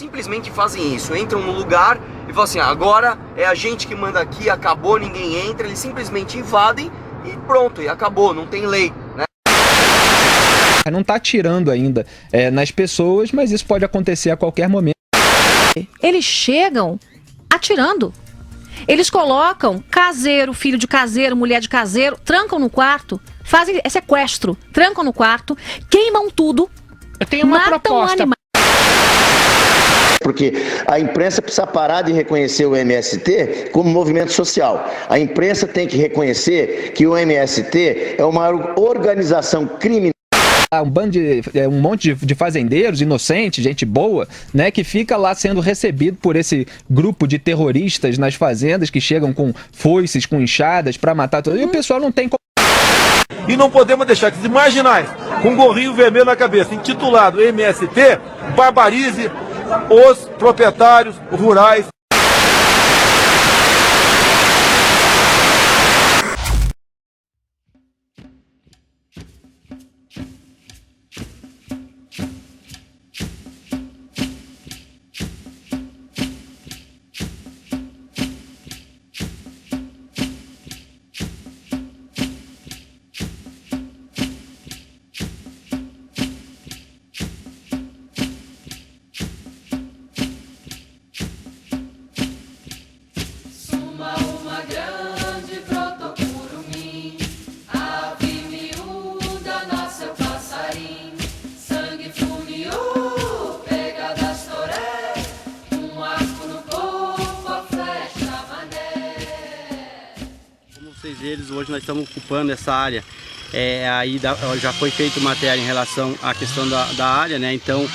simplesmente fazem isso, entram no lugar e falam assim, agora é a gente que manda aqui, acabou, ninguém entra, eles simplesmente invadem e pronto, e acabou, não tem lei, né? Não está atirando ainda nas pessoas, mas isso pode acontecer a qualquer momento. Eles chegam atirando. Eles colocam caseiro, filho de caseiro, mulher de caseiro, trancam no quarto, fazem sequestro, trancam no quarto, queimam tudo, Eu tenho uma matam proposta. animais. Porque a imprensa precisa parar de reconhecer o MST como movimento social. A imprensa tem que reconhecer que o MST é uma organização criminosa. Um monte de fazendeiros inocentes, gente boa, né, que fica lá sendo recebido por esse grupo de terroristas nas fazendas que chegam com foices, com enxadas para matar todo. E o pessoal não tem como. E não podemos deixar que os marginais, com um gorrinho vermelho na cabeça, intitulado MST, barbarize os proprietários rurais. Hoje nós estamos ocupando essa área, já foi feita matéria em relação à questão da área, né? Então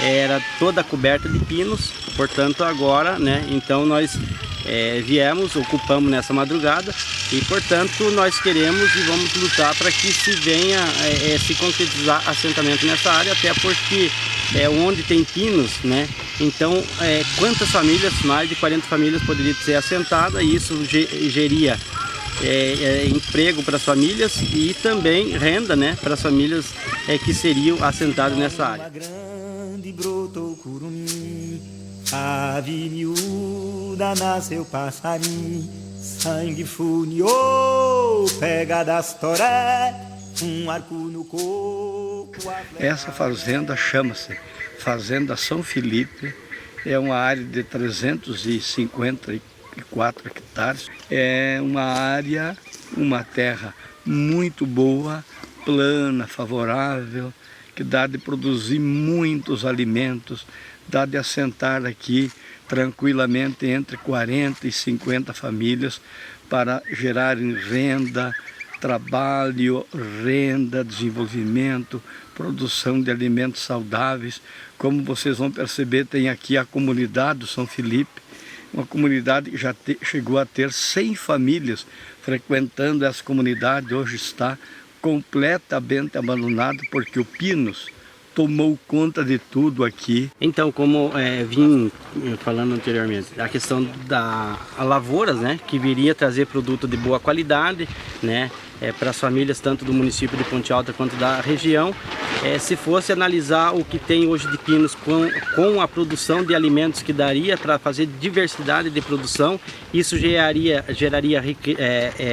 era toda coberta de pinos, portanto agora, né? Então nós viemos, ocupamos nessa madrugada e portanto nós queremos e vamos lutar para que se venha se concretizar assentamento nessa área, até porque onde tem pinos, né? Então quantas famílias, mais de 40 famílias poderiam ser assentadas e isso geria emprego para as famílias e também renda, né, para as famílias que seriam assentadas nessa área. Grande brotou curumim, ave miúda nasceu passarim, sangue funiou, pega das toré, um arco no corpo. Essa fazenda chama-se Fazenda São Felipe, é uma área de 354 hectares, é uma área, uma terra muito boa, plana, favorável, que dá de produzir muitos alimentos, dá de assentar aqui tranquilamente entre 40 e 50 famílias para gerarem renda, trabalho, renda, desenvolvimento, produção de alimentos saudáveis. Como vocês vão perceber, tem aqui a comunidade do São Felipe, uma comunidade que já chegou a ter 100 famílias frequentando essa comunidade, hoje está completamente abandonada porque o Pinos tomou conta de tudo aqui. Então, como vim falando anteriormente, a questão da lavouras, né, que viria trazer produto de boa qualidade, né, para as famílias tanto do município de Ponte Alta quanto da região. Se fosse analisar o que tem hoje de pinos com a produção de alimentos que daria para fazer diversidade de produção, isso geraria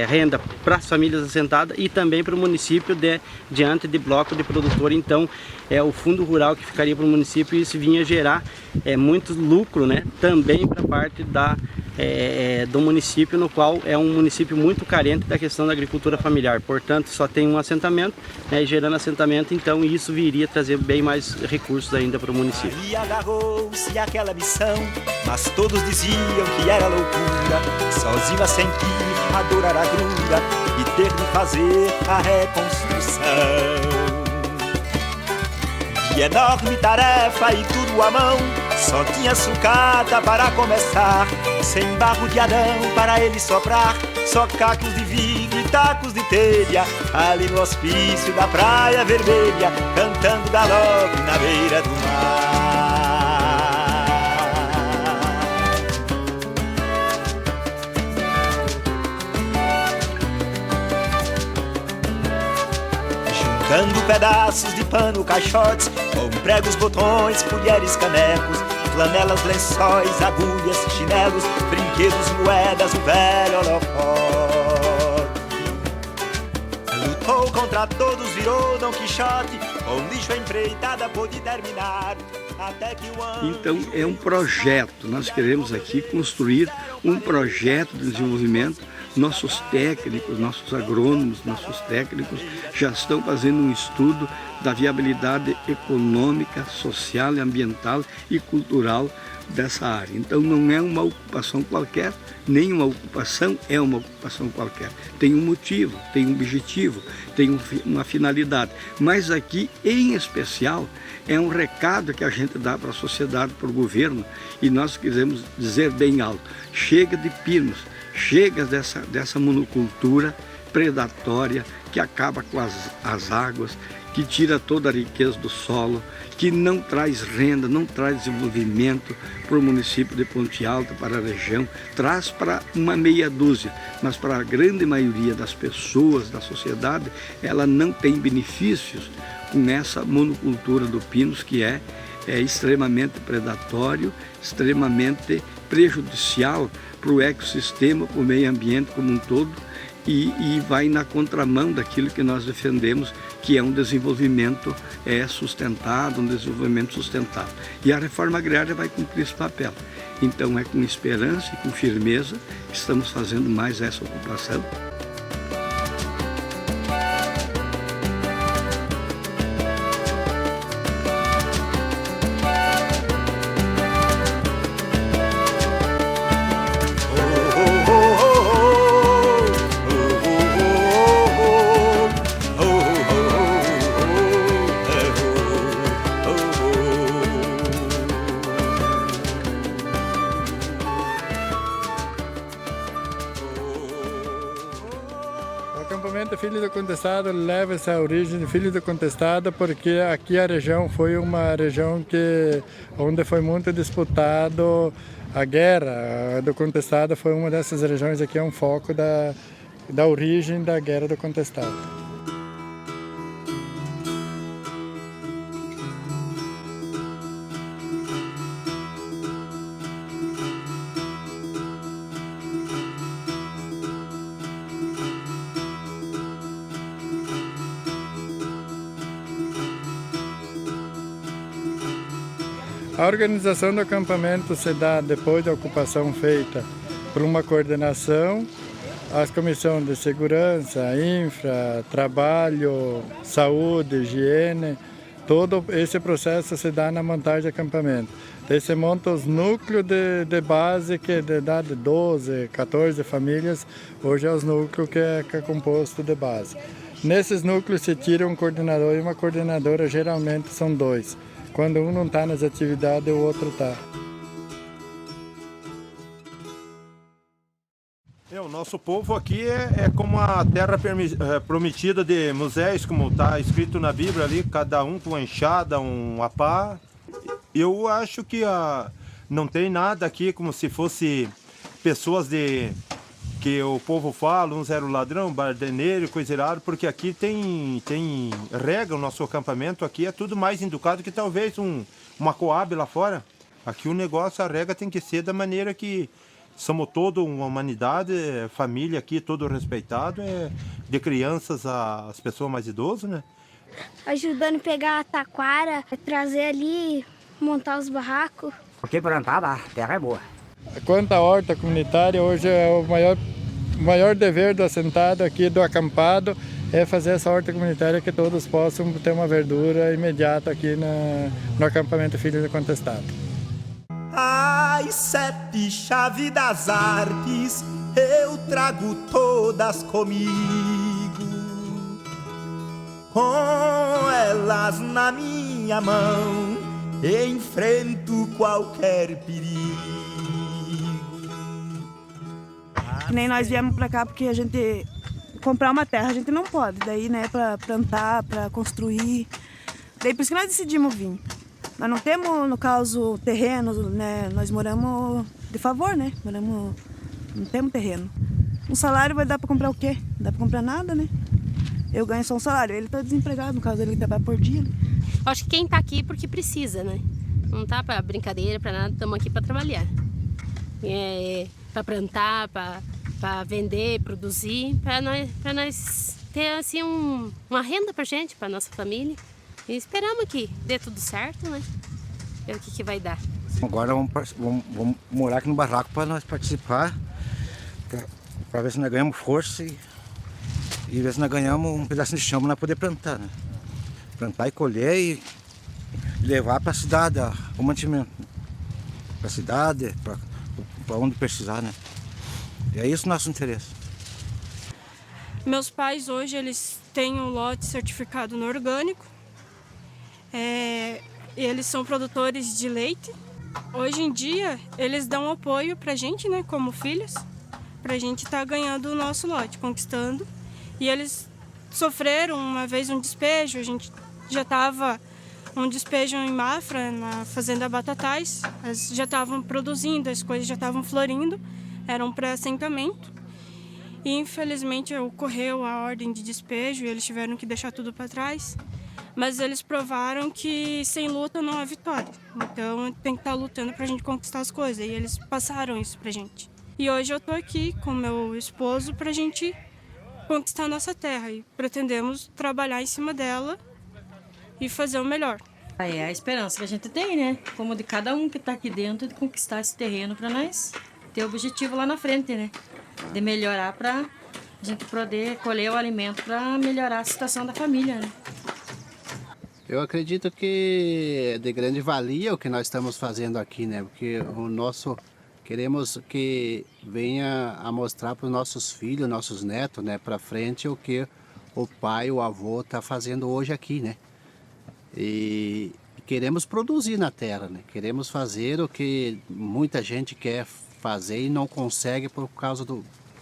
renda para as famílias assentadas e também para o município diante de bloco de produtor. Então, o fundo rural que ficaria para o município, isso vinha gerar muito lucro, né, também para a parte do município, no qual é um município muito carente da questão da agricultura familiar. Portanto, só tem um assentamento, né, gerando assentamento, então isso viria trazer bem mais recursos ainda para o município. E agarrou-se àquela missão, mas todos diziam que era loucura, sozinho a sentir a dor agruda e ter de fazer a reconstrução. De enorme tarefa e tudo à mão, só tinha sucata para começar, sem barro de Adão para ele soprar, só cacos de vidro e tacos de telha, ali no hospício da Praia Vermelha, cantando galope na beira do mar. Juntando pedaços de pano, caixotes, com pregos, botões, colheres, canecos, flanelas, lençóis, agulhas, chinelos, brinquedos, moedas, o velho holofote. Lutou contra todos, virou Dom Quixote, com lixo a empreitada pôde terminar. Então é um projeto, nós queremos aqui construir um projeto de desenvolvimento. Nossos técnicos, nossos agrônomos, nossos técnicos já estão fazendo um estudo da viabilidade econômica, social, ambiental e cultural dessa área. Então não é uma ocupação qualquer, nem uma ocupação é uma ocupação qualquer. Tem um motivo, tem um objetivo, tem uma finalidade. Mas aqui, em especial, é um recado que a gente dá para a sociedade, para o governo, e nós queremos dizer bem alto: chega de pinos, chega dessa monocultura predatória que acaba com as águas, que tira toda a riqueza do solo, que não traz renda, não traz desenvolvimento para o município de Ponte Alta, para a região, traz para uma meia dúzia, mas para a grande maioria das pessoas, da sociedade, ela não tem benefícios com essa monocultura do pinos, que é extremamente predatório, extremamente prejudicial para o ecossistema, para o meio ambiente como um todo, e vai na contramão daquilo que nós defendemos, que é um desenvolvimento sustentado, um desenvolvimento sustentável. E a reforma agrária vai cumprir esse papel. Então é com esperança e com firmeza que estamos fazendo mais essa ocupação. O acampamento Filho do Contestado leva essa origem de Filho do Contestado porque aqui a região foi uma região onde foi muito disputado a guerra do Contestado. Foi uma dessas regiões aqui, é um foco da origem da Guerra do Contestado. A organização do acampamento se dá depois da ocupação feita por uma coordenação, as comissões de segurança, infra, trabalho, saúde, higiene, todo esse processo se dá na montagem de acampamento. Daí se monta os núcleos de base, que dá de 12, 14 famílias, hoje é os núcleos que é composto de base. Nesses núcleos se tira um coordenador e uma coordenadora, geralmente são dois. Quando um não está nas atividades, o outro está. O nosso povo aqui é como a terra prometida de Moisés, como está escrito na Bíblia ali, cada um com uma enxada, uma pá. Eu acho que não tem nada aqui como se fosse pessoas que o povo fala, uns eram ladrão, bardeneiro, coisa errada, porque aqui tem regra, o nosso acampamento aqui é tudo mais educado que talvez uma Coab lá fora. Aqui o negócio, a regra tem que ser da maneira que somos toda uma humanidade, família aqui, todo respeitado, de crianças às pessoas mais idosas, né? Ajudando a pegar a taquara, trazer ali, montar os barracos. Porque plantar a terra é boa. Quanto à horta comunitária, hoje é o maior dever do assentado aqui, do acampado, é fazer essa horta comunitária que todos possam ter uma verdura imediata aqui no acampamento Filho do Contestado. Ai, sete chaves das artes, eu trago todas comigo. Com elas na minha mão, enfrento qualquer perigo. Que nem nós viemos pra cá porque a gente comprar uma terra a gente não pode, daí, né, pra plantar, pra construir. Daí por isso que nós decidimos vir. Nós não temos, no caso, terreno, né, nós moramos de favor, né, não temos terreno. Um salário vai dar pra comprar o quê? Não dá pra comprar nada, né? Eu ganho só um salário, ele tá desempregado, no caso ele trabalha por dia. Acho que quem tá aqui porque precisa, né? Não tá para brincadeira, para nada, estamos aqui para trabalhar. Para plantar, para vender, produzir, para nós ter assim uma renda pra gente, para nossa família. E esperamos que dê tudo certo, né? Ver o que vai dar. Agora vamos morar aqui no barraco para nós participar, para ver se nós ganhamos força e ver se nós ganhamos um pedacinho de chão para nós poder plantar, né? Plantar e colher e levar para a cidade o mantimento. Para a cidade, para onde precisar, né? E é isso o nosso interesse. Meus pais hoje eles têm um lote certificado no orgânico. Eles são produtores de leite. Hoje em dia eles dão apoio pra gente, né, como filhos, pra gente estar ganhando o nosso lote, conquistando. E eles sofreram uma vez um despejo, a gente já estava um despejo em Mafra, na fazenda Batatais, já estavam produzindo, as coisas já estavam florindo, era um pré-assentamento. E infelizmente ocorreu a ordem de despejo e eles tiveram que deixar tudo para trás. Mas eles provaram que sem luta não há vitória. Então tem que estar lutando para a gente conquistar as coisas. E eles passaram isso para a gente. E hoje eu estou aqui com meu esposo para a gente conquistar a nossa terra. E pretendemos trabalhar em cima dela e fazer o melhor. É a esperança que a gente tem, né? Como de cada um que está aqui dentro, de conquistar esse terreno para nós ter o objetivo lá na frente, né? De melhorar para a gente poder colher o alimento para melhorar a situação da família, né? Eu acredito que é de grande valia o que nós estamos fazendo aqui, né? Porque queremos que venha a mostrar para os nossos filhos, nossos netos, né? Para frente o que o pai, o avô está fazendo hoje aqui, né? E queremos produzir na terra, né? Queremos fazer o que muita gente quer fazer e não consegue por causa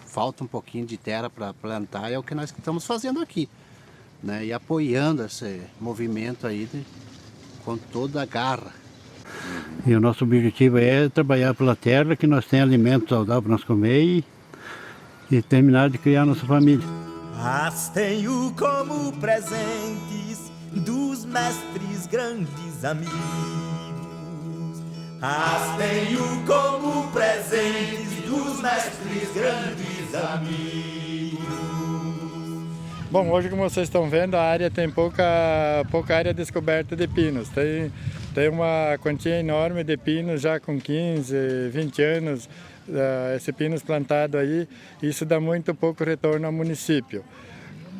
falta um pouquinho de terra para plantar, é o que nós estamos fazendo aqui, né? E apoiando esse movimento aí com toda a garra. E o nosso objetivo é trabalhar pela terra, que nós tenhamos alimento saudável para nós comer e terminar de criar nossa família. As tenho como presentes dos mestres grandes amigos. As tenho como presentes dos mestres grandes amigos. Bom, hoje como vocês estão vendo, a área tem pouca área descoberta de pinos. Tem uma quantia enorme de pinos já com 15, 20 anos, esse pinos plantado aí, isso dá muito pouco retorno ao município.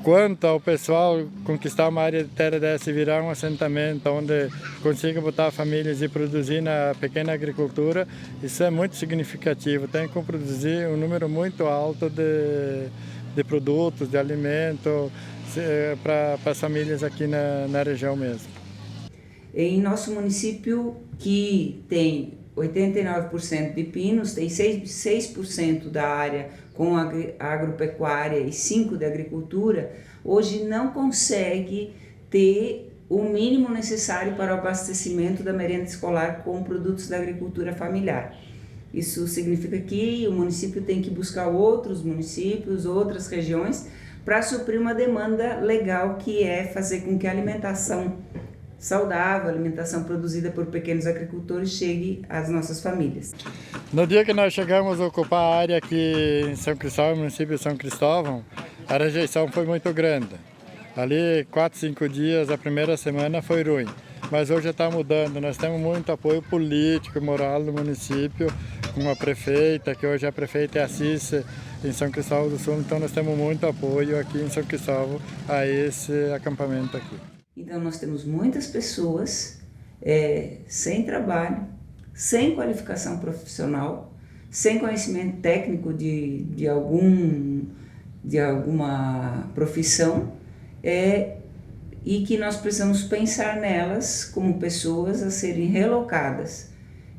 Quanto ao pessoal conquistar uma área de terra dessa e virar um assentamento onde consiga botar famílias e produzir na pequena agricultura, isso é muito significativo. Tem que produzir um número muito alto de produtos, de alimento para as famílias aqui na região mesmo. Em nosso município, que tem 89% de pinos, tem 6% da área com agropecuária e 5% de agricultura, hoje não consegue ter o mínimo necessário para o abastecimento da merenda escolar com produtos da agricultura familiar. Isso significa que o município tem que buscar outros municípios, outras regiões, para suprir uma demanda legal, que é fazer com que a alimentação saudável, a alimentação produzida por pequenos agricultores chegue às nossas famílias. No dia que nós chegamos a ocupar a área aqui em São Cristóvão, município de São Cristóvão, a rejeição foi muito grande. Ali 4, 5 dias, a primeira semana foi ruim, mas hoje está mudando. Nós temos muito apoio político e moral no município, com a prefeita, que hoje a prefeita é a Cice, em São Cristóvão do Sul, então nós temos muito apoio aqui em São Cristóvão a esse acampamento aqui. Então nós temos muitas pessoas sem trabalho, sem qualificação profissional, sem conhecimento técnico de alguma profissão, e que nós precisamos pensar nelas como pessoas a serem relocadas.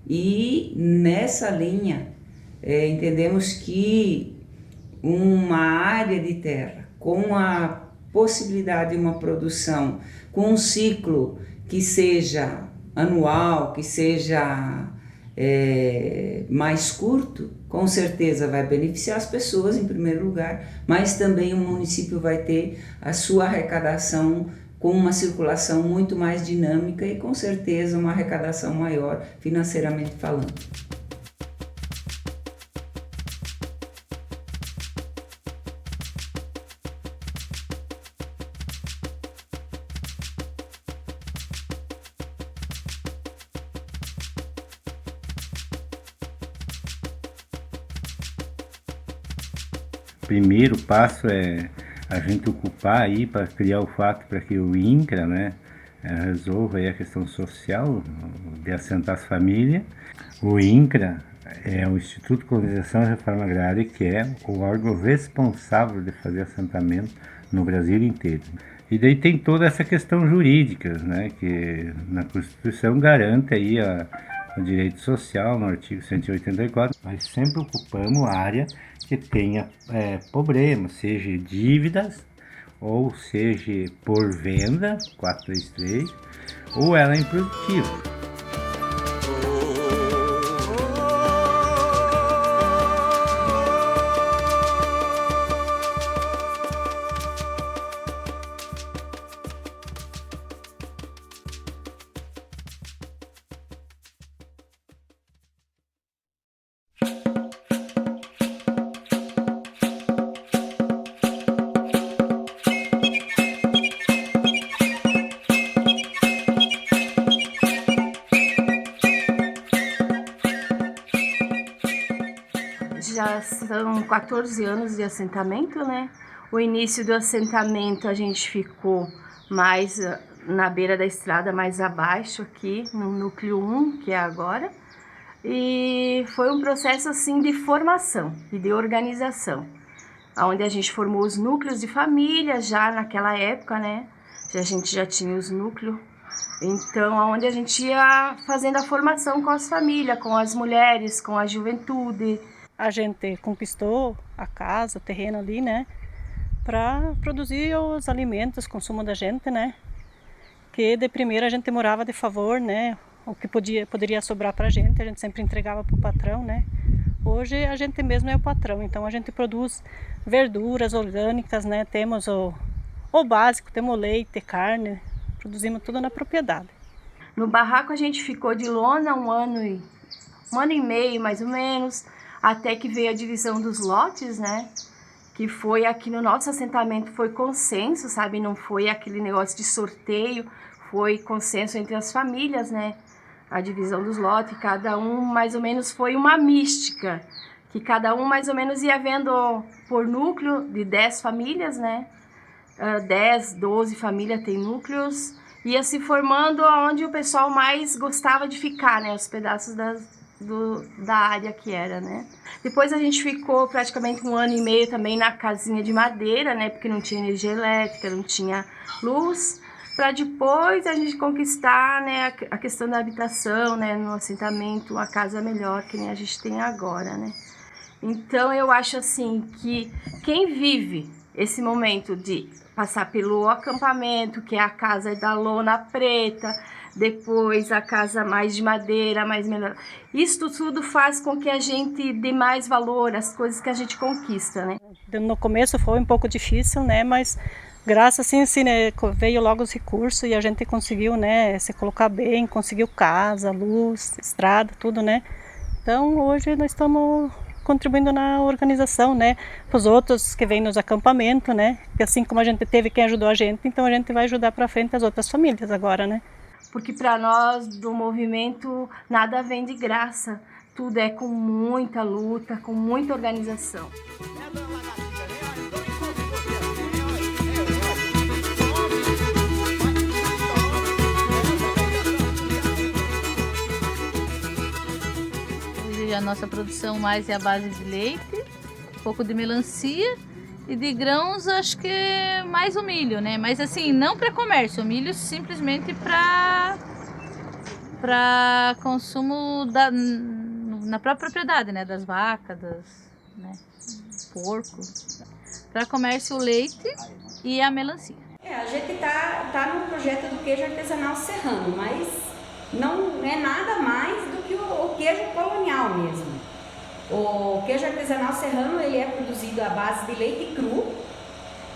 E nessa linha, entendemos que uma área de terra com a possibilidade de uma produção com um ciclo que seja anual, que seja mais curto, com certeza vai beneficiar as pessoas em primeiro lugar, mas também o município vai ter a sua arrecadação com uma circulação muito mais dinâmica e com certeza uma arrecadação maior financeiramente falando. Primeiro passo é a gente ocupar aí para criar o fato para que o INCRA, né, resolva aí a questão social de assentar as famílias. O INCRA é o Instituto de Colonização e Reforma Agrária, que é o órgão responsável de fazer assentamento no Brasil inteiro. E daí tem toda essa questão jurídica, né, que na Constituição garante aí o direito social no artigo 184. Nós sempre ocupamos a área que tenha problemas, seja dívidas, ou seja por venda, 433, ou ela é improdutiva. Já são 14 anos de assentamento, né? O início do assentamento a gente ficou mais na beira da estrada, mais abaixo aqui, no núcleo 1, que é agora. E foi um processo assim de formação e de organização, onde a gente formou os núcleos de família já naquela época, né? A gente já tinha os núcleos. Então, onde a gente ia fazendo a formação com as famílias, com as mulheres, com a juventude. A gente conquistou a casa, o terreno ali, né, para produzir os alimentos, o consumo da gente, né, que de primeira a gente morava de favor, né, o que poderia sobrar para a gente sempre entregava para o patrão, né. Hoje a gente mesmo é o patrão, então a gente produz verduras orgânicas, né, temos o básico, temos leite, carne, produzimos tudo na propriedade. No barraco a gente ficou de lona um ano e meio, mais ou menos, até que veio a divisão dos lotes, né? Que foi aqui no nosso assentamento, foi consenso, sabe? Não foi aquele negócio de sorteio, foi consenso entre as famílias, né? A divisão dos lotes, cada um mais ou menos foi uma mística, que cada um mais ou menos ia vendo por núcleo de 10 famílias, né? 10, 12 famílias tem núcleos, ia se formando onde o pessoal mais gostava de ficar, né? Os pedaços da área que era, né? Depois a gente ficou praticamente um ano e meio também na casinha de madeira, né? Porque não tinha energia elétrica, não tinha luz, para depois a gente conquistar, né, a questão da habitação, né, no assentamento, uma casa melhor que nem a gente tem agora, né? Então eu acho assim que quem vive esse momento de passar pelo acampamento, que é a casa da lona preta, depois a casa mais de madeira, mais melhor. Isso tudo faz com que a gente dê mais valor às coisas que a gente conquista, né? No começo foi um pouco difícil, né? Mas graças assim, né, veio logo os recursos e a gente conseguiu, né, se colocar bem, conseguiu casa, luz, estrada, tudo, né? Então hoje nós estamos contribuindo na organização, né, para os outros que vêm nos acampamentos, né? Que assim como a gente teve quem ajudou a gente, então a gente vai ajudar para frente as outras famílias agora, né? Porque para nós do movimento nada vem de graça, tudo é com muita luta, com muita organização. Hoje a nossa produção mais é a base de leite, um pouco de melancia. E de grãos, acho que mais o milho, né? Mas assim, não para comércio, o milho simplesmente para consumo na própria propriedade, né? Das vacas, né? Porco. Para comércio, o leite e a melancia. A gente tá no projeto do queijo artesanal serrano, mas não é nada mais do que o queijo colonial mesmo. O queijo artesanal serrano ele é produzido à base de leite cru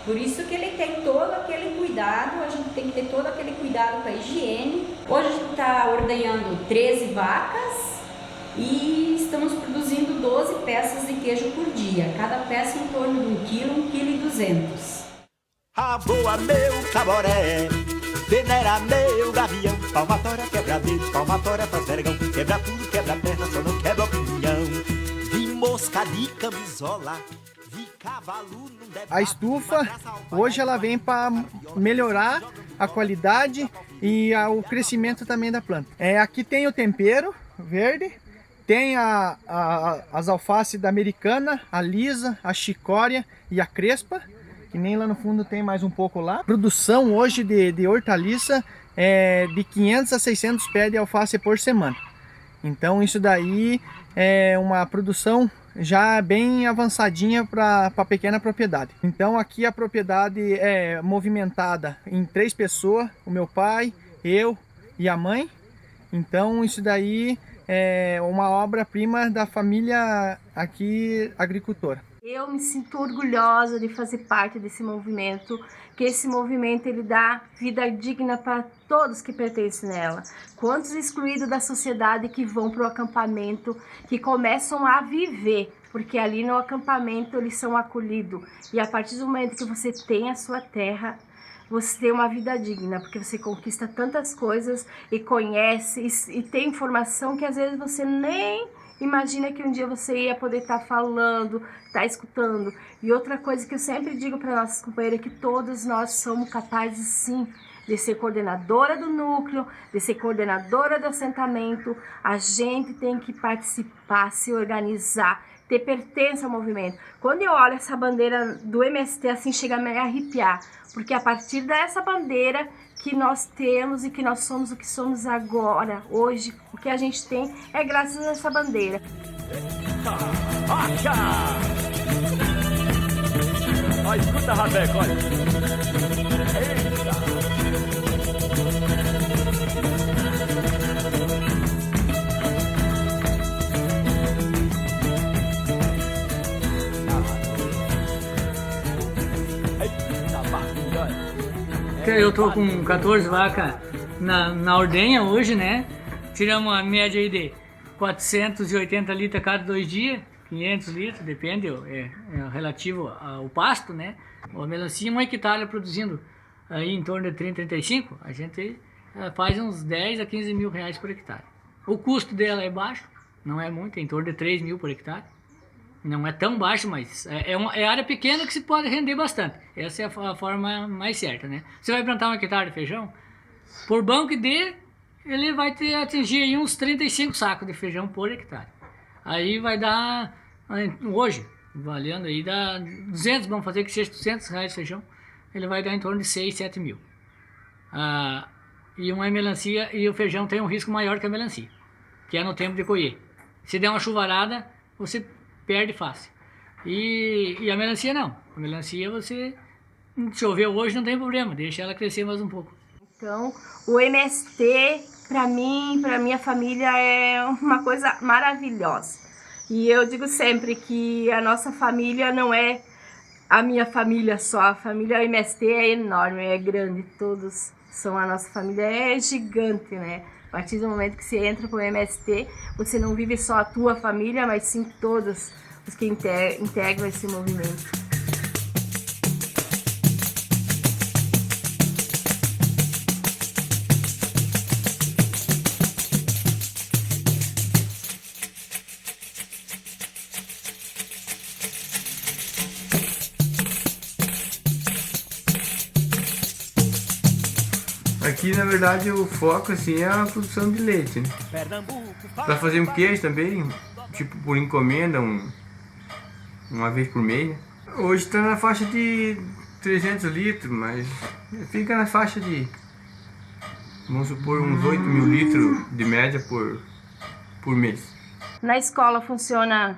Por isso que ele tem todo aquele cuidado, a gente tem que ter todo aquele cuidado com a higiene. Hoje a gente está ordenhando 13 vacas e estamos produzindo 12 peças de queijo por dia. Cada peça em torno de 1 kg, 1,2 kg. Aboa meu caboré, venera meu gavião, palmatória quebra dedo, palmatória faz vergão, quebra tudo, quebra perna, só não quebra opinião. Vi mosca de camisola, vi cavalo num debate. A estufa, hoje ela vem para melhorar a qualidade e o crescimento também da planta. Aqui tem o tempero verde, tem as alfaces da americana, a lisa, a chicória e a crespa, que nem lá no fundo tem mais um pouco lá. A produção hoje de hortaliça é de 500 a 600 pés de alface por semana. Então isso daí é uma produção já bem avançadinha para pequena propriedade. Então aqui a propriedade é movimentada em 3 pessoas, o meu pai, eu e a mãe. Então isso daí é uma obra-prima da família aqui agricultora. Eu me sinto orgulhosa de fazer parte desse movimento, que esse movimento ele dá vida digna para todos que pertencem nela. Quantos excluídos da sociedade que vão para o acampamento, que começam a viver, porque ali no acampamento eles são acolhidos. E a partir do momento que você tem a sua terra, você tem uma vida digna, porque você conquista tantas coisas e conhece e tem informação que às vezes você nem imagina que um dia você ia poder estar falando, estar escutando. E outra coisa que eu sempre digo para nossas companheiras é que todos nós somos capazes sim de ser coordenadora do núcleo, de ser coordenadora do assentamento. A gente tem que participar, se organizar, ter pertença ao movimento. Quando eu olho essa bandeira do MST assim, chega a me arrepiar, porque a partir dessa bandeira que nós temos e que nós somos o que somos agora, hoje, o que a gente tem é graças a essa bandeira. Olha, escuta, Rabeco, olha. Eita! Eu tô com 14 vacas na ordenha hoje, né? Tiramos uma média aí de 480 litros a cada 2 dias, 500 litros, depende, é relativo ao pasto, né? A melancia, 1 hectare produzindo aí em torno de 30, 35, a gente faz uns 10 a 15 mil reais por hectare. O custo dela é baixo, não é muito, é em torno de 3 mil por hectare. Não é tão baixo, mas é área pequena que se pode render bastante. Essa é a forma mais certa, né? Você vai plantar 1 hectare de feijão, por banco que dê, ele vai atingir aí uns 35 sacos de feijão por hectare. Aí vai dar, hoje, valendo aí, dá 200, vamos fazer que seja 200 reais de feijão, ele vai dar em torno de 6, 7 mil. E uma melancia, e o feijão tem um risco maior que a melancia, que é no tempo de colher. Se der uma chuvarada, você perde fácil. E a melancia não. A melancia você choveu hoje, não tem problema, deixa ela crescer mais um pouco. Então, o MST, para mim, para minha família, é uma coisa maravilhosa. E eu digo sempre que a nossa família não é a minha família só, a família MST é enorme, é grande, todos são a nossa família, é gigante, né? A partir do momento que você entra para o MST, você não vive só a tua família, mas sim todos os que integram esse movimento. Aqui, na verdade, o foco assim, é a produção de leite, né? Para fazer um queijo também, tipo por encomenda, uma vez por mês. Hoje está na faixa de 300 litros, mas fica na faixa de, vamos supor, uns 8 mil litros de média por mês. Na escola funciona,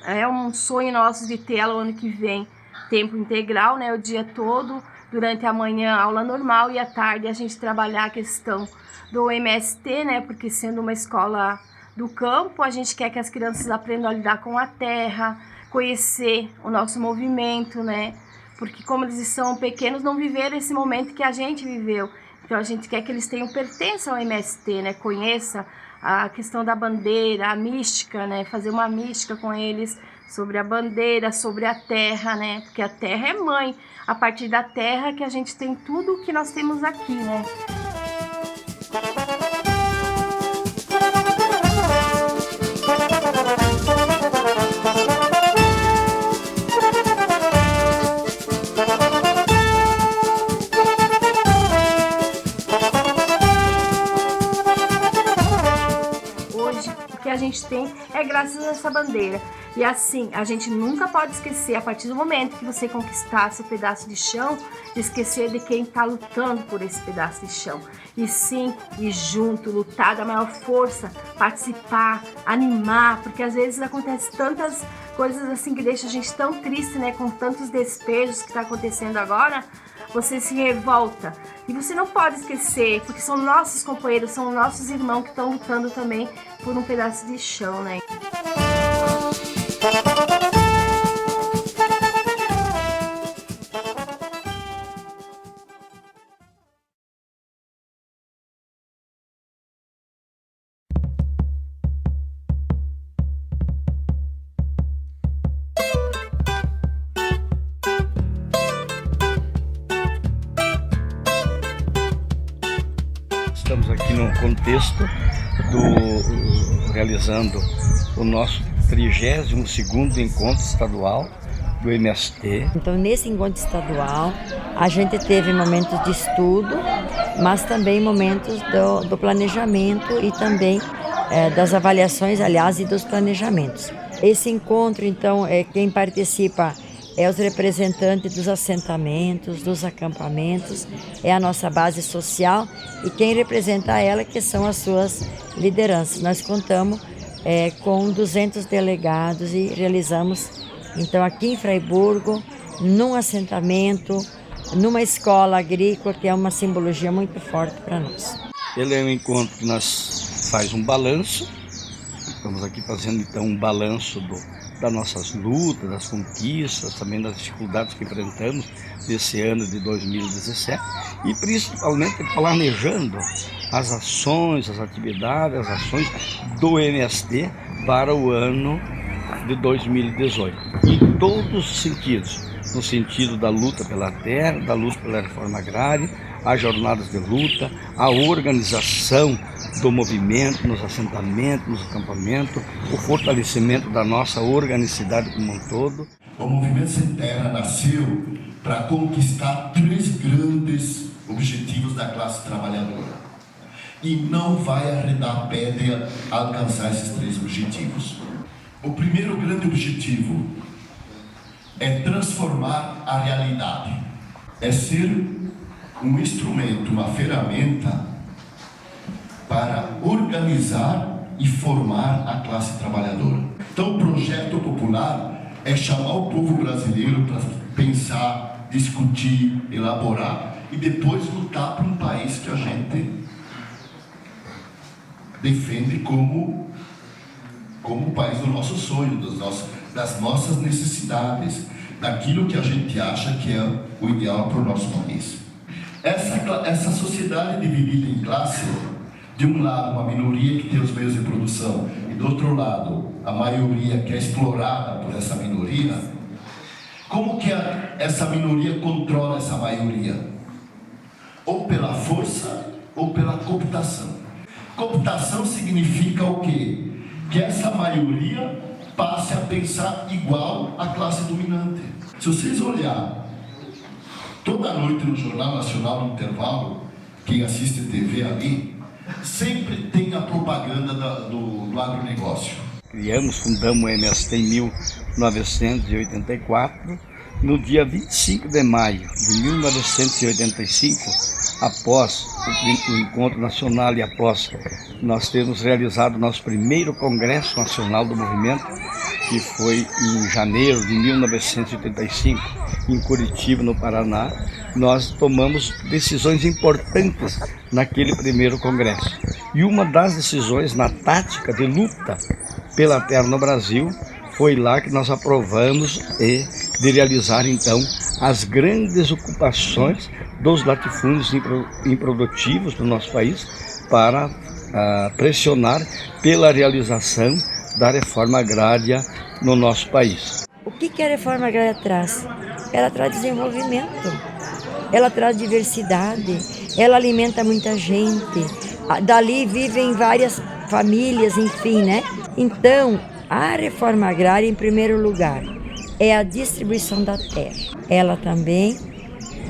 é um sonho nosso de ter ela o ano que vem, tempo integral, né, o dia todo. Durante a manhã, aula normal, e à tarde a gente trabalhar a questão do MST, né? Porque sendo uma escola do campo, a gente quer que as crianças aprendam a lidar com a terra, conhecer o nosso movimento, né? porque como eles são pequenos, não viveram esse momento que a gente viveu. Então a gente quer que eles tenham pertença ao MST, né? Conheça a questão da bandeira, a mística, né? Fazer uma mística com eles sobre a bandeira, sobre a terra, né? Porque a terra é mãe. A partir da terra que a gente tem tudo o que nós temos aqui, né? Que a gente tem é graças a essa bandeira. E assim, a gente nunca pode esquecer, a partir do momento que você conquistar seu pedaço de chão, de esquecer de quem está lutando por esse pedaço de chão. E sim, ir junto, lutar da maior força, participar, animar, porque às vezes acontece tantas coisas assim que deixa a gente tão triste, né, com tantos despejos que está acontecendo agora. Você se revolta. E você não pode esquecer, porque são nossos companheiros, são nossos irmãos que estão lutando também por um pedaço de chão, né? Estamos aqui no contexto realizando o nosso 32º encontro estadual do MST. Então, nesse encontro estadual, a gente teve momentos de estudo, mas também momentos do planejamento e também das avaliações, aliás, e dos planejamentos. Esse encontro, então, quem participa é os representantes dos assentamentos, dos acampamentos, é a nossa base social e quem representa ela que são as suas lideranças. Nós contamos com 200 delegados e realizamos, então, aqui em Fraiburgo, num assentamento, numa escola agrícola, que é uma simbologia muito forte para nós. Ele é um encontro que nós faz um balanço, estamos aqui fazendo então um balanço das nossas lutas, das conquistas, também das dificuldades que enfrentamos nesse ano de 2017 e principalmente planejando as ações, as atividades, as ações do MST para o ano de 2018, em todos os sentidos, no sentido da luta pela terra, da luta pela reforma agrária, as jornadas de luta, a organização do movimento nos assentamentos, nos acampamentos, o fortalecimento da nossa organicidade como um todo. O Movimento Sem Terra nasceu para conquistar 3 grandes objetivos da classe trabalhadora. E não vai arredar pé de alcançar esses 3 objetivos. O primeiro grande objetivo é transformar a realidade. É ser um instrumento, uma ferramenta para organizar e formar a classe trabalhadora. Então o projeto popular é chamar o povo brasileiro para pensar, discutir, elaborar e depois lutar por um país que a gente defende como o país do nosso sonho, das nossas necessidades, daquilo que a gente acha que é o ideal para o nosso país. Essa sociedade dividida em classe, de um lado uma minoria que tem os meios de produção e do outro lado a maioria que é explorada por essa minoria, como que essa minoria controla essa maioria? Ou pela força ou pela cooptação. Cooptação significa o quê? Que essa maioria passe a pensar igual à classe dominante. Se vocês olharem toda noite no Jornal Nacional, no intervalo, quem assiste TV ali, sempre tem a propaganda do agronegócio. Fundamos o MST em 1984. No dia 25 de maio de 1985, após o encontro nacional e após nós termos realizado nosso primeiro Congresso Nacional do Movimento, que foi em janeiro de 1985, em Curitiba, no Paraná, nós tomamos decisões importantes naquele primeiro congresso. E uma das decisões na tática de luta pela terra no Brasil foi lá que nós aprovamos de realizar então as grandes ocupações dos latifúndios improdutivos do nosso país para pressionar pela realização da reforma agrária no nosso país. O que a reforma agrária traz? Ela traz desenvolvimento, ela traz diversidade, ela alimenta muita gente, dali vivem várias famílias, enfim, né? Então, a reforma agrária, em primeiro lugar, é a distribuição da terra. Ela também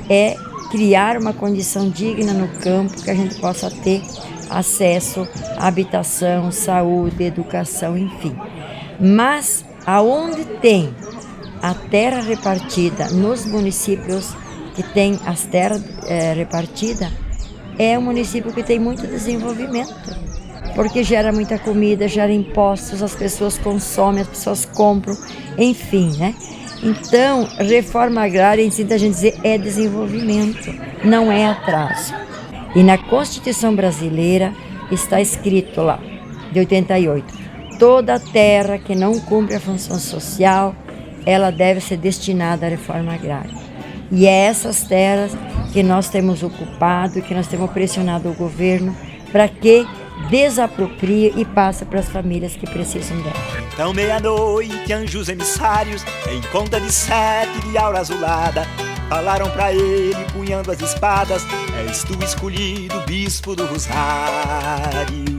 é criar uma condição digna no campo que a gente possa ter acesso à habitação, saúde, educação, enfim. Mas aonde tem a terra repartida nos municípios que tem as terras repartidas, é um município que tem muito desenvolvimento, porque gera muita comida, gera impostos, as pessoas consomem, as pessoas compram, enfim, né? Então, reforma agrária, em si, a gente dizer, é desenvolvimento, não é atraso. E na Constituição brasileira está escrito lá, de 88, toda terra que não cumpre a função social, ela deve ser destinada à reforma agrária. E é essas terras que nós temos ocupado, que nós temos pressionado o governo para que desaproprie e passe para as famílias que precisam dela. Então meia-noite, anjos emissários, em conta de 7 de aura azulada, falaram pra ele, punhando as espadas: és tu escolhido, bispo do Rosário.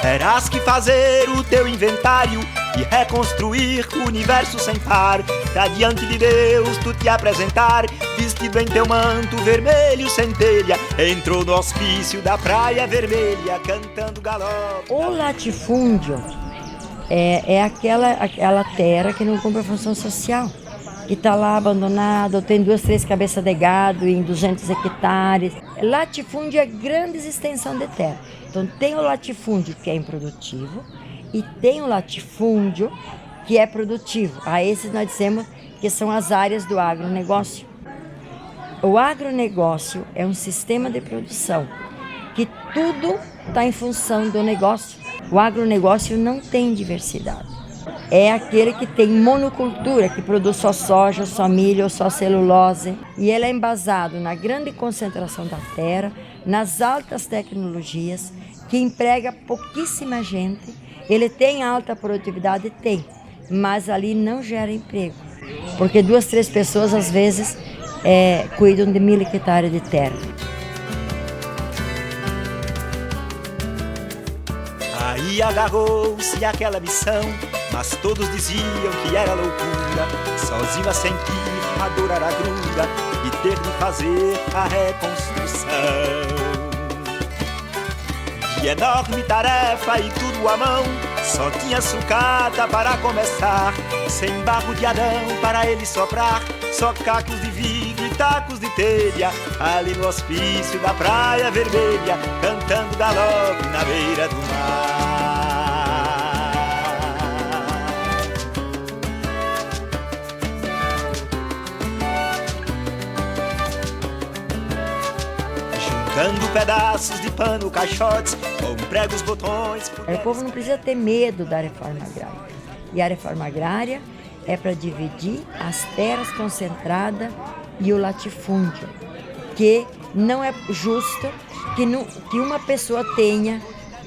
Terás que fazer o teu inventário e reconstruir o universo sem par, pra diante de Deus tu te apresentar, vestido em teu manto vermelho centelha, entrou no hospício da Praia Vermelha, cantando galope. O latifúndio é aquela terra que não cumpre a função social, que está lá abandonada, ou tem 2, 3 cabeças de gado em 200 hectares. Latifúndio é grande extensão de terra. Então tem o latifúndio que é improdutivo e tem o latifúndio que é produtivo. A esses nós dizemos que são as áreas do agronegócio. O agronegócio é um sistema de produção que tudo está em função do negócio. O agronegócio não tem diversidade. É aquele que tem monocultura, que produz só soja, só milho ou só celulose. E ele é embasado na grande concentração da terra, nas altas tecnologias, que emprega pouquíssima gente. Ele tem alta produtividade? Tem, mas ali não gera emprego. Porque 2, 3 pessoas, às vezes, cuidam de 1000 hectares de terra. Aí agarrou-se àquela missão, mas todos diziam que era loucura, sozinho a sentir a dor agruda e ter de fazer a reconstrução. De enorme tarefa e tudo à mão, só tinha sucata para começar, sem barro de Adão para ele soprar, só cacos de vidro e tacos de telha, ali no hospício da Praia Vermelha, cantando galope na beira do mar. Juntando pedaços de pano, caixotes, com pregos, botões... O povo não precisa ter medo da reforma agrária. E a reforma agrária é para dividir as terras concentradas e o latifúndio, que não é justo que uma pessoa tenha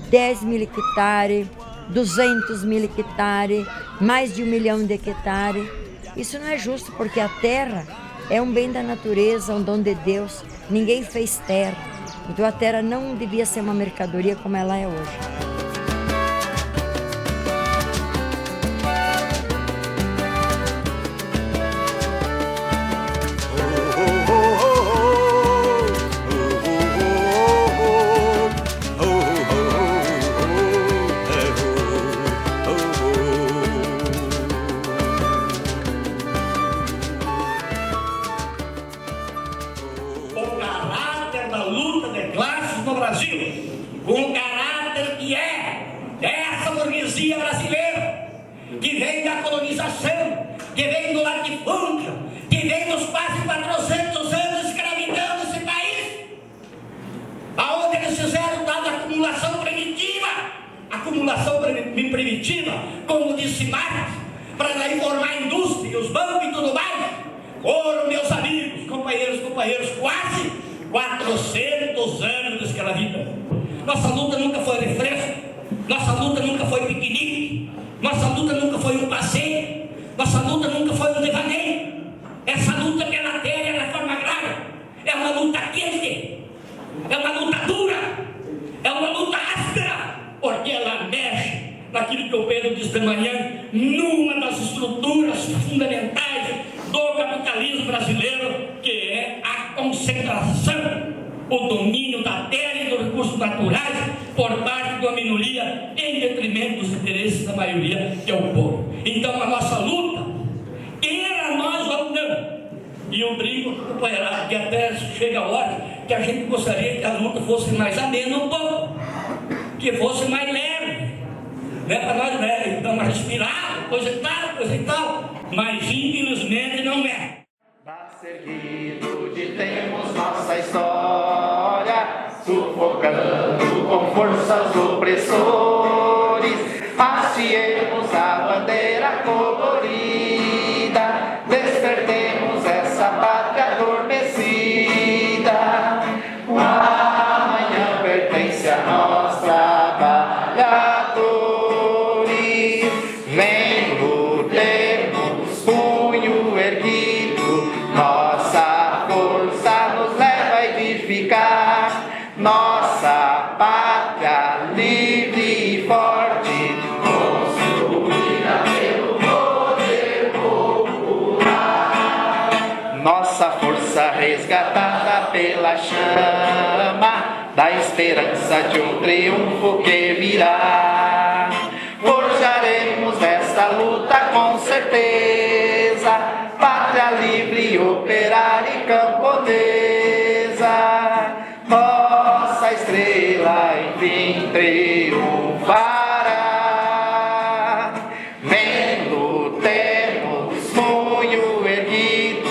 10.000 hectares, 200.000 hectares, mais de 1 milhão de hectares. Isso não é justo, porque a terra é um bem da natureza, um dom de Deus. Ninguém fez terra. Então a terra não devia ser uma mercadoria como ela é hoje. Com o caráter que é dessa burguesia brasileira, que vem da colonização, que vem do latifúndio, que vem dos quase 400 anos de escravidão nesse país, aonde eles fizeram tal da acumulação primitiva, como disse Marx, para daí formar a indústria, os bancos e tudo mais, Foram, meus amigos, companheiros, quase 400 anos de escravidão. Nossa luta nunca foi refresco, nossa luta nunca foi piquenique, nossa luta nunca foi um passeio, nossa luta nunca foi um devaneio. Essa luta pela terra e a reforma agrária é uma luta quente, é uma luta dura, é uma luta áspera, porque ela mexe naquilo que o Pedro disse de manhã, numa das estruturas fundamentais do capitalismo brasileiro, que é a concentração, o domínio da terra e dos recursos naturais por parte de uma minoria em detrimento dos interesses da maioria, que é o povo. Então a nossa luta, queira nós ou não, e eu brinco com o companheirado que até chega a hora que a gente gostaria que a luta fosse mais amena um pouco, que fosse mais leve, né? Para nós, né? Dar uma respirada, coisa e tal, mas infelizmente não é. Servido de termos nossa história, sufocando com forças opressores, hasteemos a bandeira colorida, despertemos essa pátria adormecida. Amanhã pertence a nós, trabalhadores, vem lutemos, punho erguido, nossa força nos leva a edificar nossa pátria livre e forte, construída pelo poder popular. Nossa força resgatada pela chama da esperança de um triunfo que virá. Forjaremos esta luta com certeza, pátria livre, operária e camponesa. Nossa estrela enfim triunfará. Nem lutemos, punho erguido,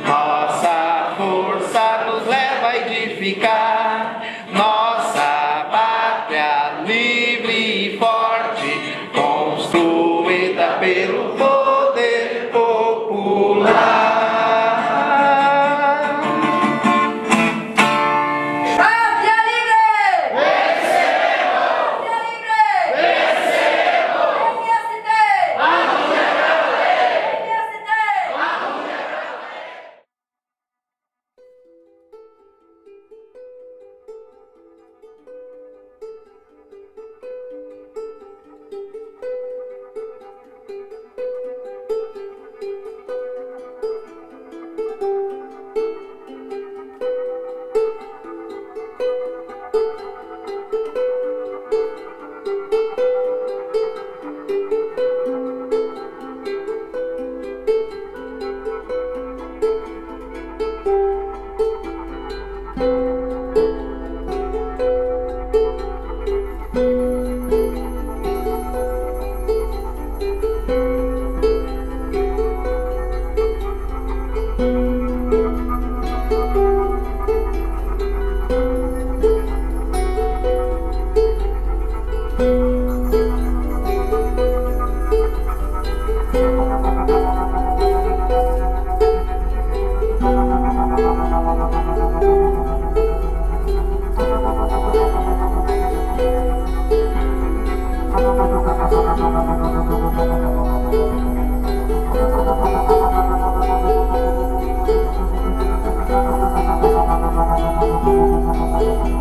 nossa força nos leva a edificar nossa pátria livre e forte, construída pelo poder popular. Thank you.